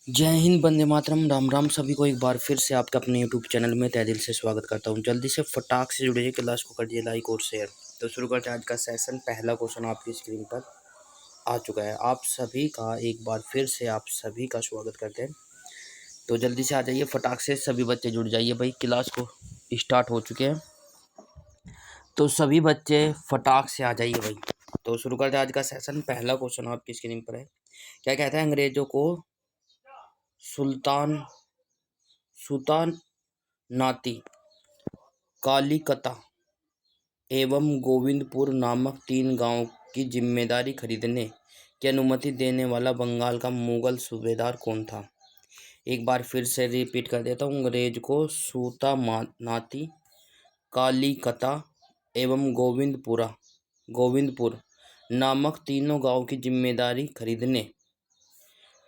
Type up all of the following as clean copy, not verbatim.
जय हिंद, वंदे मातरम, राम राम। सभी को एक बार फिर से आपके अपने यूट्यूब चैनल में तहे दिल से स्वागत करता हूं। जल्दी से फटाक से जुड़िए, क्लास को कर दिए लाइक और शेयर। तो शुरू करते हैं आज का सेशन। पहला क्वेश्चन आपकी स्क्रीन पर आ चुका है। आप सभी का एक बार फिर से आप सभी का स्वागत करते हैं। तो जल्दी से आ जाइए, फटाक से सभी बच्चे जुड़ जाइए भाई, क्लास को स्टार्ट हो चुके हैं। तो सभी बच्चे फटाक से आ जाइए भाई। तो शुरू करते हैं आज का सेशन। पहला क्वेश्चन आपकी स्क्रीन पर है। क्या कहता है? अंग्रेजों को सुल्तान नाती, कालीकता एवं गोविंदपुर नामक 3 गांवों की जिम्मेदारी खरीदने की अनुमति देने वाला बंगाल का मुगल सूबेदार कौन था? एक बार फिर से रिपीट कर देता हूँ। अंग्रेज को नाती, कालीकता एवं गोविंदपुर नामक तीनों गांवों की जिम्मेदारी खरीदने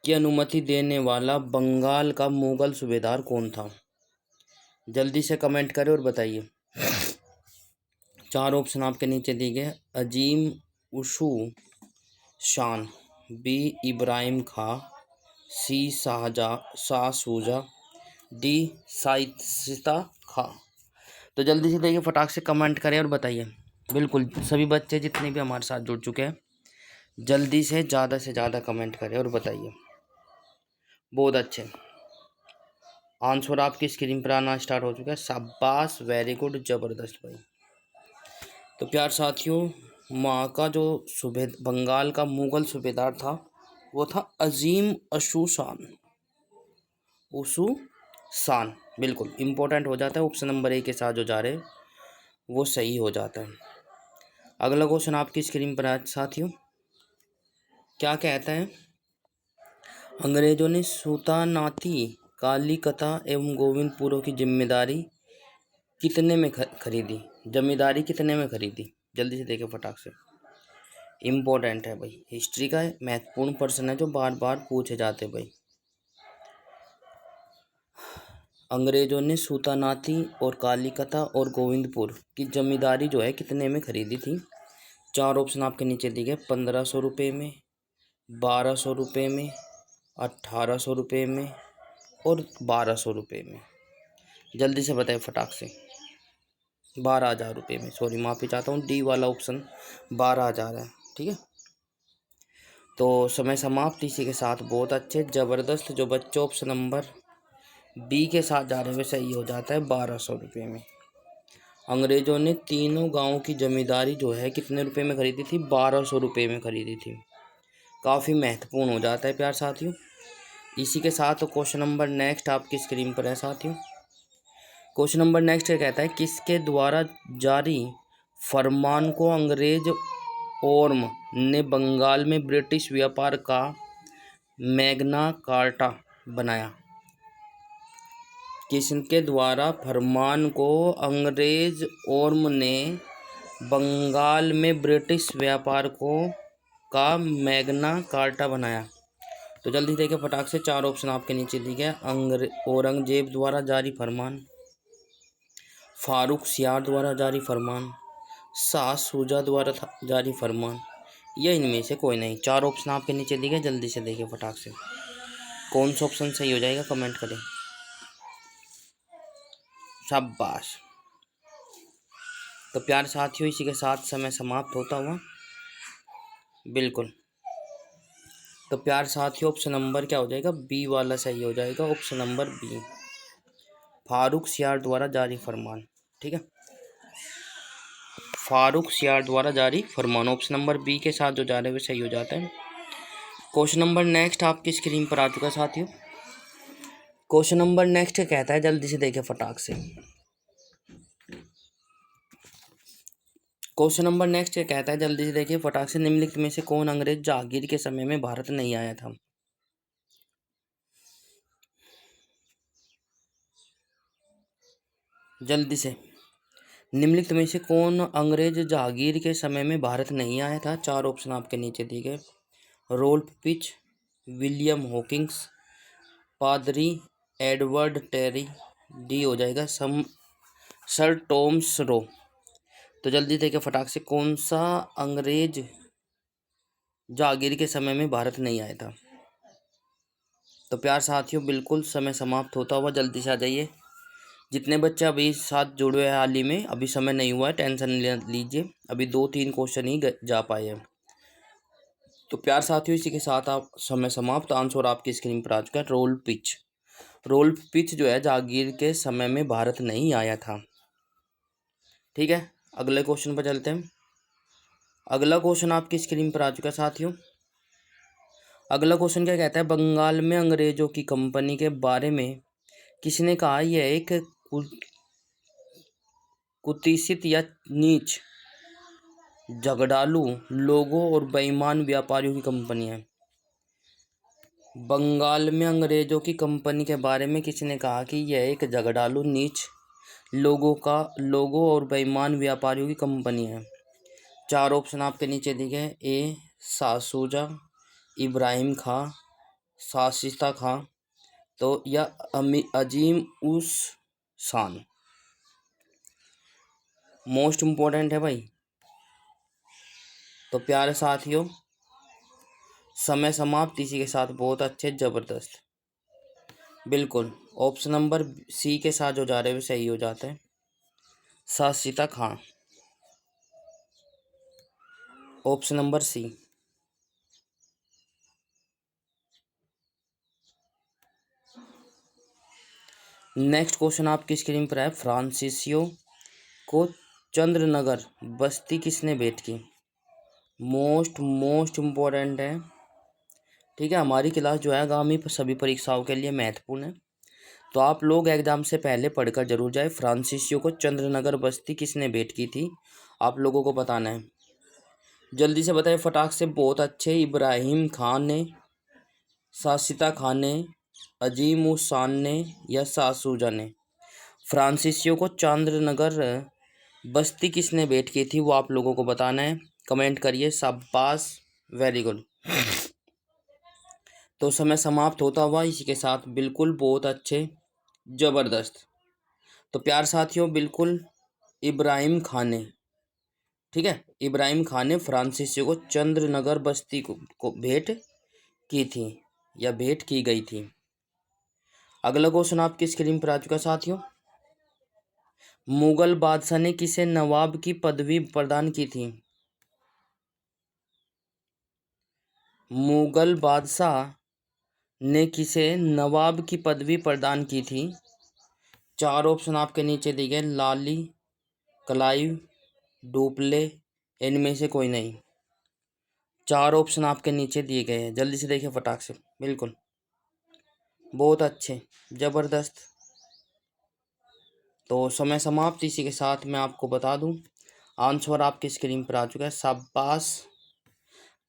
की अनुमति देने वाला बंगाल का मुगल सूबेदार कौन था? जल्दी से कमेंट करें और बताइए। 4 ऑप्शन आपके नीचे दिए गए। अजीम उशू शान, बी इब्राहिम खां, सी शाह सूजा, डी साइस्ता खां। तो जल्दी से देखिए, फटाक से कमेंट करें और बताइए। बिल्कुल सभी बच्चे जितने भी हमारे साथ जुड़ चुके हैं, जल्दी से ज़्यादा कमेंट करें और बताइए। बहुत अच्छे आंसर आपकी स्क्रीन पर आना स्टार्ट हो चुका है। शाबाश, वेरी गुड, ज़बरदस्त भाई। तो प्यार साथियों, बंगाल का मुगल सूबेदार था, वो था अजीम उसू शान। बिल्कुल इम्पोर्टेंट हो जाता है। ऑप्शन नंबर ए के साथ जो जा रहे वो सही हो जाता है। अगला क्वेश्चन आपकी स्क्रीन पर आज साथियों, क्या कहता है? अंग्रेजों ने सुल्तानाती, कालीकता एवं गोविंदपुरों की जिम्मेदारी कितने में खरीदी? जमींदारी कितने में खरीदी? जल्दी से देखें फटाक से। इम्पोर्टेंट है भाई, हिस्ट्री का महत्वपूर्ण प्रश्न है जो बार बार पूछे जाते भाई। अंग्रेजों ने सुल्तानाती और कालीकता और गोविंदपुर की जमींदारी जो है कितने में खरीदी थी? 4 ऑप्शन आपके नीचे दिए गए। 1500 रुपये में, 1200 रुपये में, 1800 रुपये में और 1200 रुपये में। जल्दी से बताएं फटाक से। 12,000 रुपये में, सॉरी माफ़ी चाहता हूँ, डी वाला ऑप्शन 12,000 है। ठीक है, तो समय समाप्त इसी के साथ। बहुत अच्छे, ज़बरदस्त। जो बच्चे ऑप्शन नंबर बी के साथ जा रहे हैं वे सही हो जाता है 1200 रुपये में। अंग्रेजों ने तीनों गांवों की जमींदारी जो है कितने रुपए में खरीदी थी? 1200 रुपये में खरीदी थी। काफ़ी महत्वपूर्ण हो जाता है प्यार साथियों। इसी के साथ क्वेश्चन नंबर नेक्स्ट आपकी स्क्रीन पर है साथियों। क्वेश्चन नंबर नेक्स्ट कहता है, किसके द्वारा जारी फरमान को अंग्रेज ओर्म ने बंगाल में ब्रिटिश व्यापार का मैग्ना कार्टा बनाया? किसके द्वारा फरमान को अंग्रेज ओर्म ने बंगाल में ब्रिटिश व्यापार का मैग्ना कार्टा बनाया? तो जल्दी देखिए फटाक से। 4 ऑप्शन आपके नीचे दिए गए। औरंगजेब द्वारा जारी फरमान, फारूक सियार द्वारा जारी फरमान, शाह सूजा द्वारा जारी फरमान, या इनमें से कोई नहीं। 4 ऑप्शन आपके नीचे दिए गए। जल्दी से देखिए फटाक से कौन सा ऑप्शन सही हो जाएगा, कमेंट करें। शाबाश। तो प्यार साथियों, इसी के साथ समय समाप्त होता हुआ। बिल्कुल, तो प्यार साथियों ऑप्शन नंबर क्या हो जाएगा? बी वाला सही हो जाएगा। ऑप्शन नंबर बी, फारूक सियार द्वारा जारी फरमान। ठीक है, फारूक सियार द्वारा जारी फरमान, ऑप्शन नंबर बी के साथ जो जा रहे हैं वे सही हो जाता है। क्वेश्चन नंबर नेक्स्ट आपकी स्क्रीन पर आ चुका है साथियों। क्वेश्चन नंबर नेक्स्ट कहता है, जल्दी से देखिए फटाक से। क्वेश्चन नंबर नेक्स्ट कहता है, जल्दी से देखिए फटाक से। निम्नलिखित में से कौन अंग्रेज जहांगीर के समय में भारत नहीं आया था? जल्दी से, निम्नलिखित में से कौन अंग्रेज जहांगीर के समय में भारत नहीं आया था? 4 ऑप्शन आपके नीचे दिए गए। रोल्फ पिच, विलियम हॉकिंस, पादरी एडवर्ड टेरी, डी हो जाएगा सर टॉमस रो। तो जल्दी देखिए फटाक से, कौन सा अंग्रेज जहांगीर के समय में भारत नहीं आया था? तो प्यार साथियों बिल्कुल समय समाप्त होता हुआ जल्दी से आ जाइए। जितने बच्चे अभी साथ जुड़े हैं हाल ही में, अभी समय नहीं हुआ है, टेंशन लीजिए, अभी 2-3 क्वेश्चन ही जा पाए हैं। तो प्यार साथियों इसी के साथ आप समय समाप्त। आंसर आपकी स्क्रीन पर आ चुका है, रोल पिच। रोल पिच जो है जागीर के समय में भारत नहीं आया था। ठीक है, अगले क्वेश्चन पर चलते हैं। अगला क्वेश्चन आपकी स्क्रीन पर आ चुका है साथियों। अगला क्वेश्चन क्या कहता है, बंगाल में अंग्रेजों की कंपनी के बारे में किसने कहा यह एक कुत्सित या नीच, झगड़ालू लोगों और बेईमान व्यापारियों की कंपनी है। बंगाल में अंग्रेजों की कंपनी के बारे में किसने कहा कि यह एक झगड़ालू नीच लोगों और बेईमान व्यापारियों की कंपनी है। 4 ऑप्शन आपके नीचे दिए गए। ए सासूजा, इब्राहिम खां, शाशिस्ता खां, तो या अजीम उस शान। मोस्ट इम्पोर्टेंट है भाई। तो प्यारे साथियों समय समाप्त इसी के साथ। बहुत अच्छे, जबरदस्त, बिल्कुल ऑप्शन नंबर सी के साथ जो जा रहे हैं सही हो जाते हैं, Shaista Khan, option number C. Next question आपकी स्क्रीन पर है, फ्रांसीसियो को चंद्रनगर बस्ती किसने भेंट की। मोस्ट इम्पोर्टेंट है। ठीक है, हमारी क्लास जो है आगामी सभी परीक्षाओं के लिए महत्वपूर्ण है, तो आप लोग एग्जाम से पहले पढ़कर जरूर जाए। फ्रांसीसियो को चंद्रनगर बस्ती किसने भेंट की थी, आप लोगों को बताना है। जल्दी से बताइए फटाक से। बहुत अच्छे, इब्राहिम खान ने, शाशिस्ता खान ने, अजीम उस शान ने या सासूजा ने। फ्रांसीसियो को चंद्रनगर बस्ती किसने भेंट की थी वो आप लोगों को बताना है। कमेंट करिए, शाबाश, वेरी गुड। तो समय समाप्त होता हुआ इसी के साथ, बिल्कुल बहुत अच्छे, जबरदस्त। तो प्यार साथियों बिल्कुल इब्राहिम खान ने, ठीक है, इब्राहिम खान ने फ्रांसीसियो को चंद्रनगर बस्ती को भेंट की थी या भेंट की गई थी। अगला क्वेश्चन आपकी स्क्रीन पर आ चुका साथियों। मुगल बादशाह ने किसे नवाब की पदवी प्रदान की थी। मुगल बादशाह ने किसे नवाब की पदवी प्रदान की थी। 4 ऑप्शन आपके नीचे दिए गए, लाली, क्लाइव, डुप्ले, इनमें से कोई नहीं। 4 ऑप्शन आपके नीचे दिए गए हैं, जल्दी से देखिए फटाक से। बिल्कुल बहुत अच्छे, जबरदस्त। तो समय समाप्त इसी के साथ मैं आपको बता दूं, आंसर आपकी स्क्रीन पर आ चुका है, शाबाश।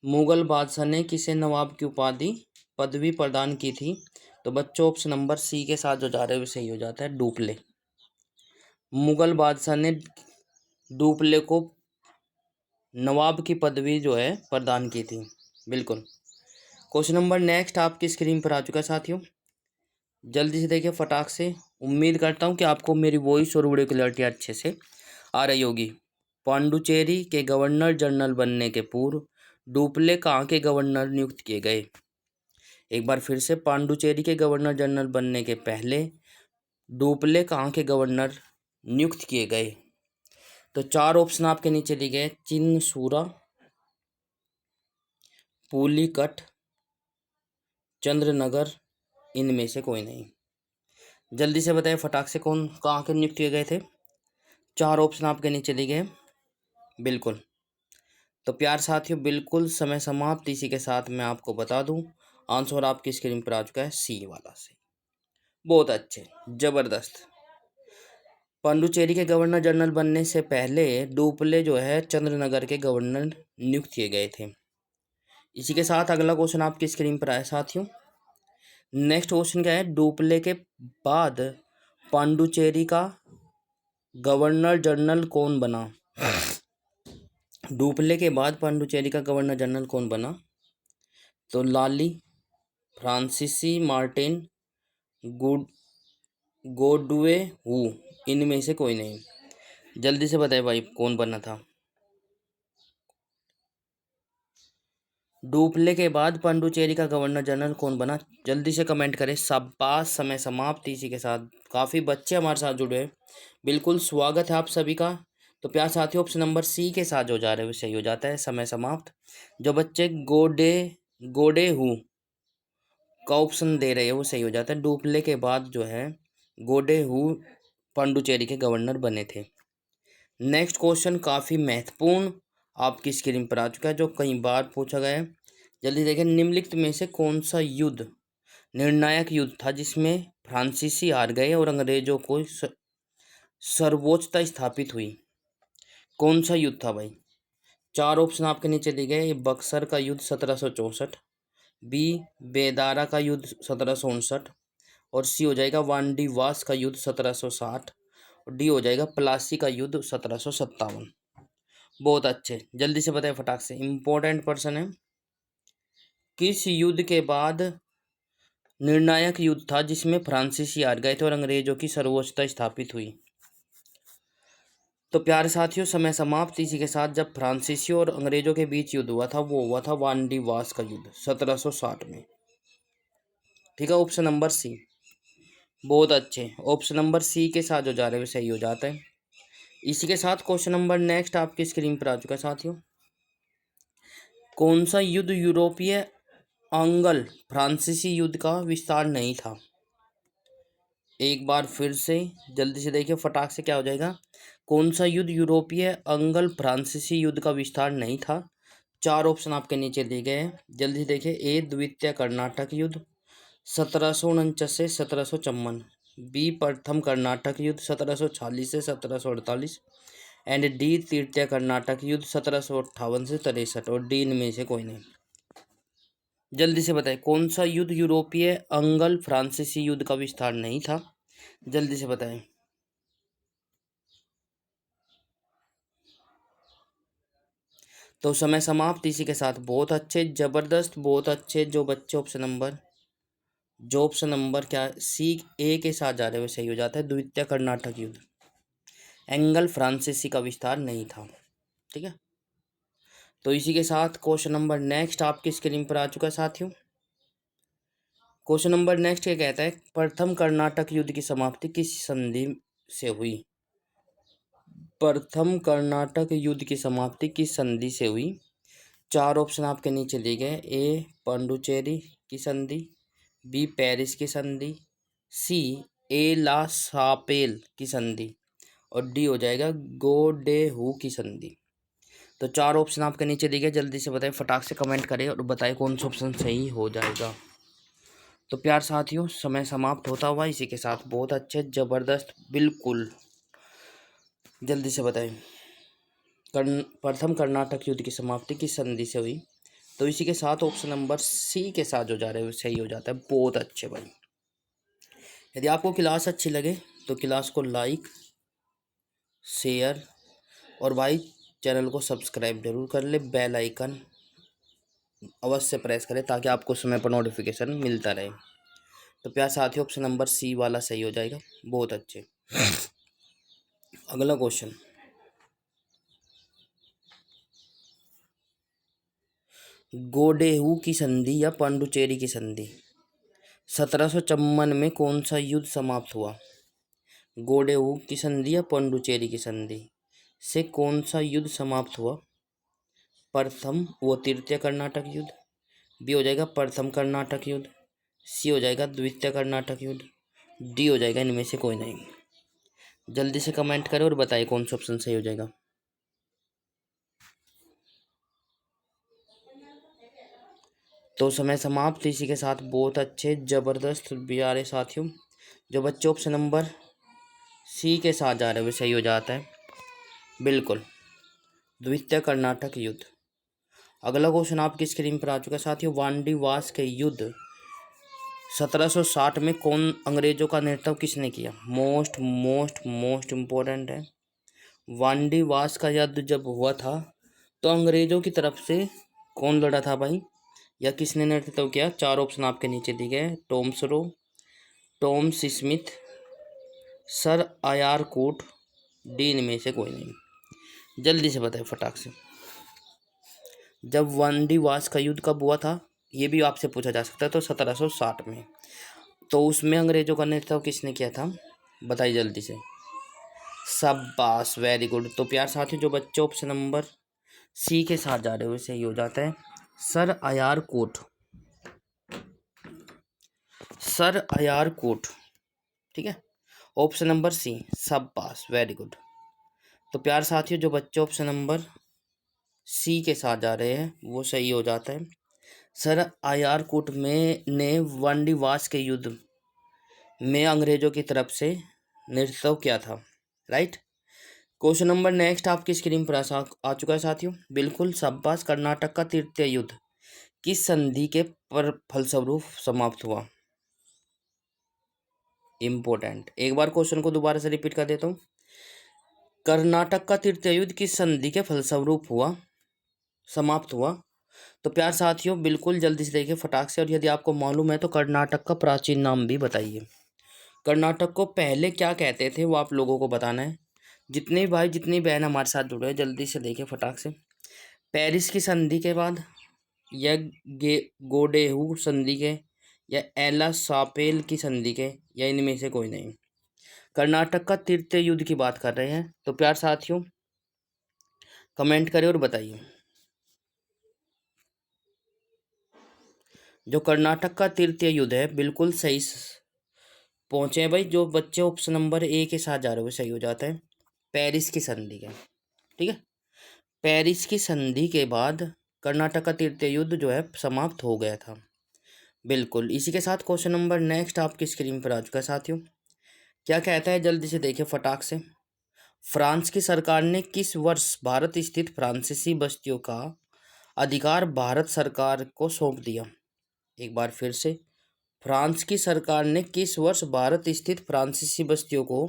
मुगल बादशाह ने किसे नवाब की उपाधि पदवी प्रदान की थी। तो बच्चों ऑप्शन नंबर सी के साथ जो जा रहे हैं वो सही हो जाता है, डुप्ले। मुगल बादशाह ने डुप्ले को नवाब की पदवी जो है प्रदान की थी, बिल्कुल। क्वेश्चन नंबर नेक्स्ट आपकी स्क्रीन पर आ चुका है साथियों, जल्दी से देखिए फटाक से। उम्मीद करता हूँ कि आपको मेरी वॉइस और वीडियो क्लैरिटी अच्छे से आ रही होगी। पांडुचेरी के गवर्नर जनरल बनने के पूर्व डुप्ले कहाँ के गवर्नर नियुक्त किए गए। एक बार फिर से, पांडुचेरी के गवर्नर जनरल बनने के पहले डुप्ले कहाँ के गवर्नर नियुक्त किए गए। तो 4 ऑप्शन आपके नीचे दिए गए, चिनसूरा, पुलिकट, चंद्रनगर, इनमें से कोई नहीं। जल्दी से बताइए फटाक से, कौन कहाँ के नियुक्त किए गए थे। 4 ऑप्शन आपके नीचे दिए गए, बिल्कुल। तो प्यार साथियों बिल्कुल समय समाप्त इसी के साथ मैं आपको बता दूं, आंसर आपकी स्क्रीन पर आ चुका है, सी वाला सही। बहुत अच्छे, जबरदस्त। पांडुचेरी के गवर्नर जनरल बनने से पहले डुप्ले जो है चंद्रनगर के गवर्नर नियुक्त किए गए थे। इसी के साथ अगला क्वेश्चन आपकी स्क्रीन पर आया साथियों। नेक्स्ट क्वेश्चन क्या है, डुप्ले के बाद पांडुचेरी का गवर्नर जनरल कौन बना। डुप्ले के बाद पांडुचेरी का गवर्नर जनरल कौन बना। तो लाली, फ्रांसीसी मार्टिन, गुड गोडवे हु, इनमें से कोई नहीं। जल्दी से बताए भाई कौन बना था। डुप्ले के बाद पांडुचेरी का गवर्नर जनरल कौन बना? जल्दी से कमेंट करें। शाबाश, समय समाप्त। इसी के साथ काफ़ी बच्चे हमारे साथ जुड़े हैं, बिल्कुल स्वागत है आप सभी का। तो प्यार साथियों, ऑप्शन नंबर सी के साथ जो जा रहे हैं वो सही हो जाता है, समय समाप्त। जो बच्चे गोडे गोडे हु का ऑप्शन दे रहे हैं वो सही हो जाता है। डुप्ले के बाद जो है गोडे हु पांडुचेरी के गवर्नर बने थे। नेक्स्ट क्वेश्चन काफ़ी महत्वपूर्ण आपकी स्क्रीन पर आ चुका है, जो कई बार पूछा गया है। जल्दी देखें, निम्नलिखित में से कौन सा युद्ध निर्णायक युद्ध था जिसमें फ्रांसीसी हार गए और अंग्रेजों को सर्वोच्चता स्थापित हुई? कौन सा युद्ध था भाई? चार ऑप्शन आपके नीचे दिए गए। बक्सर का युद्ध 1764, बी बेदारा का युद्ध 1759, और सी हो जाएगा वांडी वास का युद्ध 1760, और डी हो जाएगा प्लासी का युद्ध 1757। बहुत अच्छे, जल्दी से बताएं फटाक से। इंपॉर्टेंट पर्सन है। किस युद्ध के बाद निर्णायक युद्ध था जिसमें फ्रांसीसी हार गए थे और अंग्रेजों की सर्वोच्चता स्थापित हुई? तो प्यारे साथियों, समय समाप्त। इसी के साथ जब फ्रांसीसियों और अंग्रेजों के बीच युद्ध हुआ था वो हुआ था वांडी वास का युद्ध 1760 में। ठीक है, ऑप्शन नंबर सी। बहुत अच्छे, ऑप्शन नंबर सी के साथ जो जा रहे हैं सही हो जाता है। इसी के साथ क्वेश्चन नंबर नेक्स्ट आपकी स्क्रीन पर आ चुका है साथियों। कौन सा युद्ध यूरोपीय अंगल फ्रांसीसी युद्ध का विस्तार नहीं था? एक बार फिर से जल्दी से देखिए फटाक से, क्या हो जाएगा? कौन सा युद्ध यूरोपीय अंगल फ्रांसीसी युद्ध का विस्तार नहीं था? चार ऑप्शन आपके नीचे दिए गए हैं, जल्दी से देखिए। ए द्वितीय कर्नाटक युद्ध 1749 से 1754, बी प्रथम कर्नाटक युद्ध 1746 से 1748, एंड डी तृतीय कर्नाटक युद्ध 1758 से 63, और डी इनमें से कोई नहीं। जल्दी से बताएं, कौन सा युद्ध यूरोपीय अंगल फ्रांसीसी युद्ध का विस्तार नहीं था? जल्दी से बताएं। तो समय समाप्त। इसी के साथ बहुत अच्छे, जबरदस्त, बहुत अच्छे जो बच्चे ऑप्शन नंबर क्या सी ए के साथ जा रहे हुए सही हो जाता है। द्वितीय कर्नाटक युद्ध एंगल फ्रांसीसी का विस्तार नहीं था। ठीक है, तो इसी के साथ क्वेश्चन नंबर नेक्स्ट आपकी स्क्रीन पर आ चुका है साथियों। क्वेश्चन नंबर नेक्स्ट क्या कहता है? प्रथम कर्नाटक युद्ध की समाप्ति किस संधि से हुई? प्रथम कर्नाटक युद्ध की समाप्ति किस संधि से हुई? चार ऑप्शन आपके नीचे दिए गए। ए पांडुचेरी की संधि, बी पेरिस की संधि, सी ए ला सापेल की संधि, और डी हो जाएगा गोडेहू की संधि। तो चार ऑप्शन आपके नीचे दिए गए, जल्दी से बताएं, फटाक से कमेंट करें और बताएं कौन सा ऑप्शन सही हो जाएगा। तो प्यार साथियों, समय समाप्त होता हुआ इसी के साथ बहुत अच्छे, ज़बरदस्त, बिल्कुल जल्दी से बताएं प्रथम कर्नाटक युद्ध की समाप्ति किस संधि से हुई? तो इसी के साथ ऑप्शन नंबर सी के साथ जो जा रहे हैं सही हो जाता है। बहुत अच्छे भाई। यदि आपको क्लास अच्छी लगे तो क्लास को लाइक, शेयर और भाई चैनल को सब्सक्राइब जरूर कर ले। बेल आइकन अवश्य प्रेस करें ताकि आपको समय पर नोटिफिकेशन मिलता रहे। तो प्यार साथियों, ऑप्शन नंबर सी वाला सही हो जाएगा। बहुत अच्छे। अगला क्वेश्चन, गोडेहू की संधि या पांडुचेरी की संधि 1754 में कौन सा युद्ध समाप्त हुआ? गोडेहू की संधि या पांडुचेरी की संधि से कौन सा युद्ध समाप्त हुआ? प्रथम व तृतीय कर्नाटक युद्ध, बी हो जाएगा प्रथम कर्नाटक युद्ध, सी हो जाएगा द्वितीय कर्नाटक युद्ध, डी हो जाएगा इनमें से कोई नहीं। जल्दी से कमेंट करें और बताइए कौन सा ऑप्शन सही हो जाएगा। तो समय समाप्त। इसी के साथ बहुत अच्छे, ज़बरदस्त प्यारे साथियों जो बच्चे ऑप्शन नंबर सी के साथ जा रहे हैं वो सही हो जाता है, बिल्कुल द्वितीय कर्नाटक युद्ध। अगला क्वेश्चन आपकी स्क्रीन पर आ चुका है साथियों। वांडी वास के युद्ध 1760 में कौन अंग्रेजों का नेतृत्व किसने किया? मोस्ट मोस्ट मोस्ट इम्पोर्टेंट है। वांडी वास का युद्ध जब हुआ था तो अंग्रेजों की तरफ से कौन लड़ा था भाई, या किसने नेतृत्व किया? चार ऑप्शन आपके नीचे दिए गए। Thomas Roe, Thomas Smith, sir Eyre Coote, D इनमें से कोई नहीं। जल्दी से बताएं फटाक से। जब वांडीवास का युद्ध कब हुआ था, ये भी आपसे पूछा जा सकता है। तो 1760 में। तो उसमें अंग्रेजों का नेतृत्व किसने किया था, बताइए जल्दी से। शाबाश, वेरी गुड। तो प्यार साथियों, जो बच्चे ऑप्शन नंबर सी के साथ जा रहे हो सही हो जाता है, सर अयार कोट। सर अयार कोट, ठीक है, ऑप्शन नंबर सी। शाबाश, वेरी गुड। तो प्यार साथियों, जो बच्चे ऑप्शन नंबर सी के साथ जा रहे हैं वो सही हो जाता है। सर अयार कोट में ने वांडीवास के युद्ध में अंग्रेजों की तरफ से नेतृत्व किया था। राइट। क्वेश्चन नंबर नेक्स्ट आपकी स्क्रीन पर आ चुका है साथियों। बिल्कुल शाबाश। कर्नाटक का तृतीय युद्ध किस संधि के पर फलस्वरूप समाप्त हुआ। इंपॉर्टेंट। एक बार क्वेश्चन को दोबारा से रिपीट कर देता हूँ। कर्नाटक का तृतीय युद्ध किस संधि के फलस्वरूप हुआ, समाप्त हुआ। तो प्यार साथियों, बिल्कुल जल्दी से देखिए फटाक से। और यदि आपको मालूम है तो कर्नाटक का प्राचीन नाम भी बताइए। कर्नाटक को पहले क्या कहते थे वो आप लोगों को बताना है। जितने भाई जितनी बहन हमारे साथ जुड़े हैं जल्दी से देखिए फटाक से। पेरिस की संधि के बाद, या गोडेहू संधि के, या एला सापेल की संधि के, या इनमें से कोई नहीं। कर्नाटक का तृतीय युद्ध की बात कर रहे हैं। तो प्यार साथियों कमेंट करें और बताइए। जो कर्नाटक का तृतीय युद्ध है, बिल्कुल सही पहुंचे हैं भाई। जो बच्चे ऑप्शन नंबर ए के साथ जा रहे हो सही हो जाता है, पेरिस की संधि के। ठीक है, पेरिस की संधि के बाद कर्नाटक का तृतीय युद्ध जो है समाप्त हो गया था। बिल्कुल। इसी के साथ क्वेश्चन नंबर नेक्स्ट आपकी स्क्रीन पर आ चुका है साथियों। क्या कहता है जल्दी से देखिए फटाक से। फ्रांस की सरकार ने किस वर्ष भारत स्थित फ्रांसीसी बस्तियों का अधिकार भारत सरकार को सौंप दिया। एक बार फिर से, फ्रांस की सरकार ने किस वर्ष भारत स्थित फ्रांसीसी बस्तियों को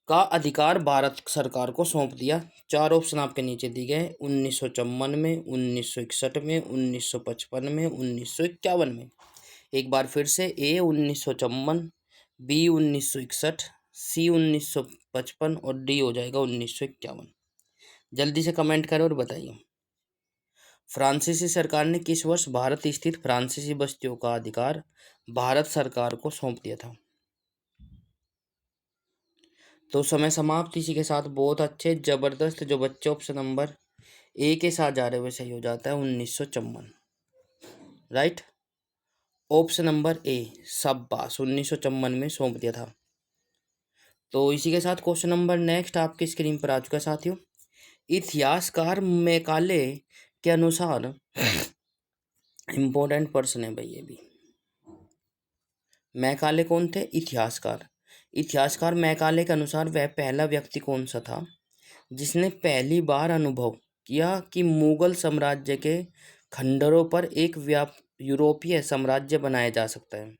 का अधिकार भारत सरकार को सौंप दिया। चार ऑप्शन आपके नीचे दिए गए। 1954 में, 1961 में, 1955 में, 1951 में। एक बार फिर से, ए 1954, बी 1961, सी 1955 और डी हो जाएगा 1951। जल्दी से कमेंट करें और बताइए। फ्रांसीसी सरकार ने किस वर्ष भारत स्थित फ्रांसीसी बस्तियों का अधिकार भारत सरकार को सौंप दिया था। तो समय समाप्त। इसी के साथ बहुत अच्छे जबरदस्त जो बच्चे ऑप्शन नंबर ए के साथ जा रहे हुए सही हो जाता है 1954। Right, option number A. शाबाश, 1954 में सौंप दिया था। तो इसी के साथ क्वेश्चन नंबर नेक्स्ट आपकी स्क्रीन पर आ चुका है साथियों। इतिहासकार मैकाले के अनुसार, इंपॉर्टेंट पर्सन है भाई ये भी। मैकाले कौन थे, इतिहासकार। इतिहासकार मैकाले के अनुसार वह पहला व्यक्ति कौन सा था जिसने पहली बार अनुभव किया कि मुगल साम्राज्य के खंडरों पर एक यूरोपीय साम्राज्य बनाया जा सकता है।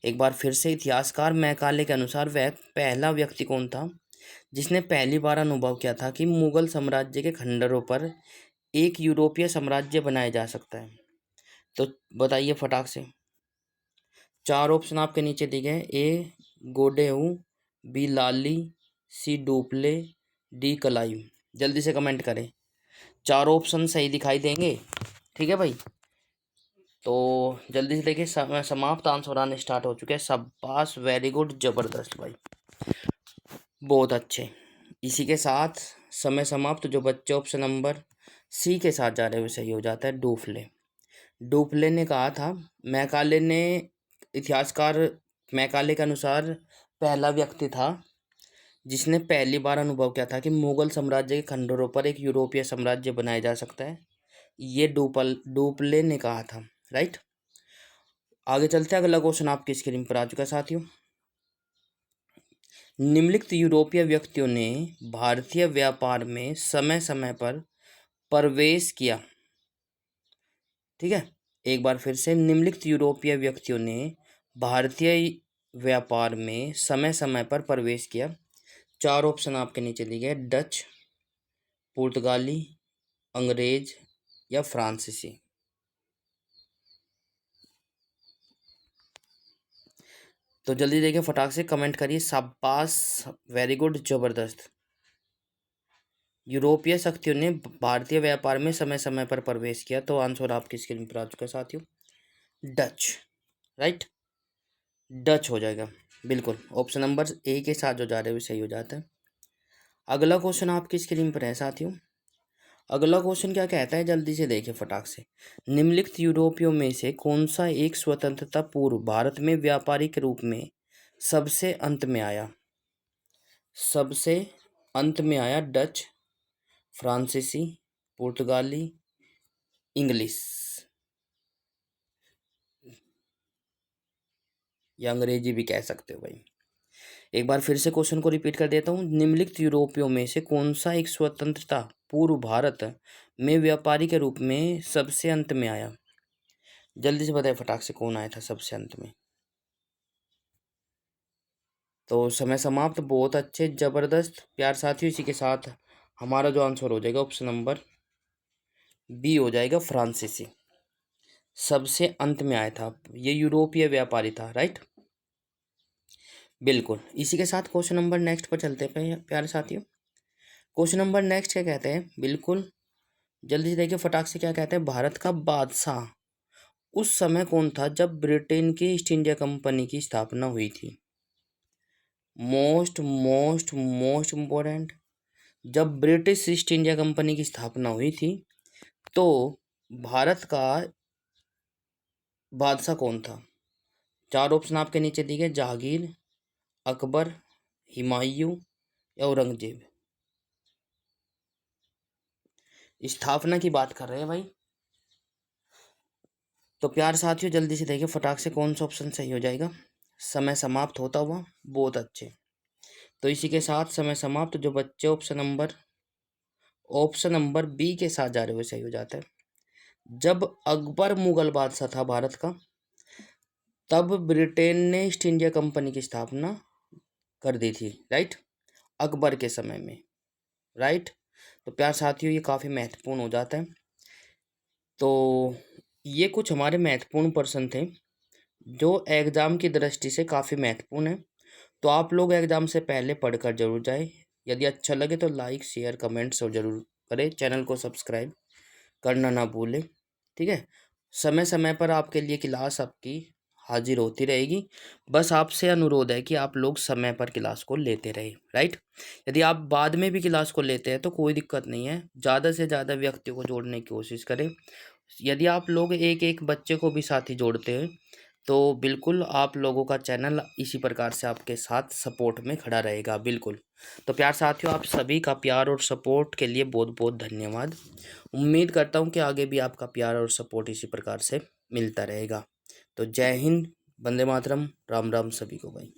एक बार फिर से, इतिहासकार मैकाले के अनुसार वह पहला व्यक्ति कौन था जिसने पहली बार अनुभव किया था कि मुगल साम्राज्य के खंडरों पर एक यूरोपीय साम्राज्य बनाया जा सकता है। तो बताइए फटाक से। चार ऑप्शन आपके नीचे दिए गए। ए गोडेहू, बी लाली, सी डुप्ले, डी कलाइव। जल्दी से कमेंट करें। चार ऑप्शन सही दिखाई देंगे, ठीक है भाई। तो जल्दी से देखिए, समय समाप्त। आंसर आने स्टार्ट हो चुके हैं। शाबाश, वेरी गुड, जबरदस्त भाई, बहुत अच्छे। इसी के साथ समय समाप्त। जो बच्चे ऑप्शन नंबर सी के साथ जा रहे हैं सही हो जाता है, डुप्ले। डुप्ले ने कहा था, मैकाले ने, इतिहासकार मैकाले के अनुसार पहला व्यक्ति था जिसने पहली बार अनुभव किया था कि मुगल साम्राज्य के खंडरों पर एक यूरोपीय साम्राज्य बनाया जा सकता है। ये डुप्ले ने कहा था। राइट, आगे चलते हैं। अगला क्वेश्चन आपकी स्क्रीन पर आ चुका है साथियों। निम्नलिखित यूरोपीय व्यक्तियों ने भारतीय व्यापार में समय समय पर प्रवेश किया। ठीक है, एक बार फिर से, निम्नलिखित यूरोपीय व्यक्तियों ने भारतीय व्यापार में समय समय पर प्रवेश किया। चार ऑप्शन आपके नीचे दिए गए। डच, पुर्तगाली, अंग्रेज या फ्रांसीसी। तो जल्दी देखिए फटाक से कमेंट करिए। शाबाश, वेरी गुड, जबरदस्त। यूरोपीय शक्तियों ने भारतीय व्यापार में समय समय पर प्रवेश किया। तो आंसर आपकी स्क्रीन पर आ चुका है साथियों, डच। राइट, डच हो जाएगा बिल्कुल। ऑप्शन नंबर ए के साथ जो जा रहे हैं वो सही हो जाता है। अगला क्वेश्चन आपकी स्क्रीन पर है साथियों। अगला क्वेश्चन क्या कहता है, जल्दी से देखिए फटाक से। निम्नलिखित यूरोपियों में से कौन सा एक स्वतंत्रता पूर्व भारत में व्यापारिक रूप में सबसे अंत में आया? सबसे अंत में आया डच, फ्रांसीसी, पुर्तगाली, इंग्लिश या अंग्रेजी भी कह सकते हो भाई। एक बार फिर से क्वेश्चन को रिपीट कर देता हूँ। निम्नलिखित यूरोपियों में से कौन सा एक स्वतंत्रता पूर्व भारत में व्यापारी के रूप में सबसे अंत में आया? जल्दी से बताए फटाक से, कौन आया था सबसे अंत में? तो समय समाप्त। बहुत अच्छे, जबरदस्त प्यार साथियों। इसी के साथ हमारा जो आंसर हो जाएगा ऑप्शन नंबर बी हो जाएगा, फ्रांसीसी। सबसे अंत में आया था, ये यूरोपीय व्यापारी था। राइट, बिल्कुल। इसी के साथ क्वेश्चन नंबर नेक्स्ट पर चलते हैं प्यारे साथियों। क्वेश्चन नंबर नेक्स्ट क्या कहते हैं, बिल्कुल जल्दी से देखिए फटाक से। क्या कहते हैं, भारत का बादशाह उस समय कौन था जब ब्रिटेन की ईस्ट इंडिया कंपनी की स्थापना हुई थी? मोस्ट मोस्ट मोस्ट इम्पोर्टेंट, जब ब्रिटिश ईस्ट इंडिया कंपनी की स्थापना हुई थी तो भारत का बादशाह कौन था? चार ऑप्शन आपके नीचे दिए गए, जहांगीर, अकबर, हुमायूं या औरंगजेब। स्थापना की बात कर रहे हैं भाई। तो प्यार साथियों जल्दी से देखिए फटाक से, कौन सा ऑप्शन सही हो जाएगा? समय समाप्त होता हुआ। बहुत अच्छे। तो इसी के साथ समय समाप्त। जो बच्चे ऑप्शन नंबर बी के साथ जा रहे हुए सही हो जाता है। जब अकबर मुगल बादशाह था भारत का, तब ब्रिटेन ने ईस्ट इंडिया कंपनी की स्थापना कर दी थी। राइट, अकबर के समय में। राइट, तो प्यार साथियों ये काफ़ी महत्वपूर्ण हो जाता है। तो ये कुछ हमारे महत्वपूर्ण प्रश्न थे जो एग्ज़ाम की दृष्टि से काफ़ी महत्वपूर्ण है। तो आप लोग एग्ज़ाम से पहले पढ़कर जरूर जाए। यदि अच्छा लगे तो लाइक शेयर कमेंट्स और ज़रूर करें। चैनल को सब्सक्राइब करना ना भूलें। ठीक है, समय समय पर आपके लिए क्लास आपकी हाजिर होती रहेगी। बस आपसे अनुरोध है कि आप लोग समय पर क्लास को लेते रहें। राइट, यदि आप बाद में भी क्लास को लेते हैं तो कोई दिक्कत नहीं है। ज़्यादा से ज़्यादा व्यक्तियों को जोड़ने की कोशिश करें। यदि आप लोग एक एक बच्चे को भी साथ ही जोड़ते हैं तो बिल्कुल आप लोगों का चैनल इसी प्रकार से आपके साथ सपोर्ट में खड़ा रहेगा। बिल्कुल। तो प्यार साथियों, आप सभी का प्यार और सपोर्ट के लिए बहुत बहुत धन्यवाद। उम्मीद करता हूँ कि आगे भी आपका प्यार और सपोर्ट इसी प्रकार से मिलता रहेगा। तो जय हिंद, वंदे मातरम, राम राम सभी को भाई।